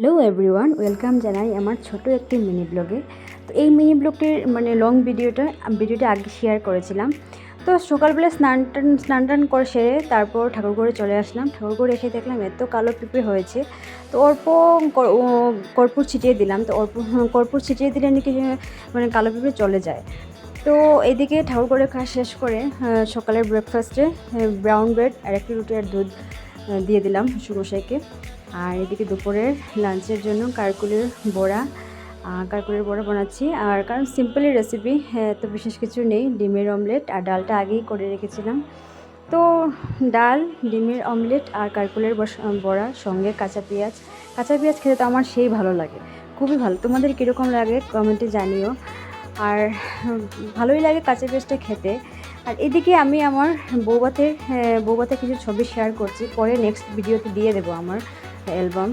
Hello everyone, welcome জানাই আমার ছোট একটি মিনি ব্লগে। তো এই মিনি ব্লগটির লং ভিডিওটা আগে শেয়ার করেছিলাম। তো সকালবেলা স্নান টান করে সেরে তারপর ঠাকুরঘরে চলে আসলাম। ঠাকুরঘরে এসে দেখলাম এত কালো পিঁপড়ে হয়েছে। তো অল্প কর্পূর ছিটিয়ে দিলাম। তো কর্পূর ছিটিয়ে দিলে নাকি কালো পিঁপড়ে চলে যায়। তো এদিকে ঠাকুরঘরে কাজ শেষ করে সকালের ব্রেকফাস্টে ব্রাউন ব্রেড আর একটি রুটি আর দুধ দিয়ে দিলাম শ্বশুরমশাইকে। আর এদিকে দুপুরের লাঞ্চের জন্য কারকুলের বড়া বানাচ্ছি। আর কারণ সিম্পলি রেসিপি, তো বিশেষ কিছু নেই, ডিমের অমলেট আর ডালটা আগেই করে রেখেছিলাম। তো ডাল, ডিমের অমলেট আর কারকুলের বড়া সঙ্গে কাঁচা পেঁয়াজ খেতে তো আমার সেই ভালো লাগে, খুবই ভালো। তোমাদের কীরকম লাগে কমেন্টে জানিও। আর ভালোই লাগে কাঁচা পেঁয়াজটা খেতে। আর এদিকে আমি আমার বৌভাতের কিছু ছবি শেয়ার করছি, পরে নেক্সট ভিডিওতে দিয়ে দেবো আমার অ্যালবাম।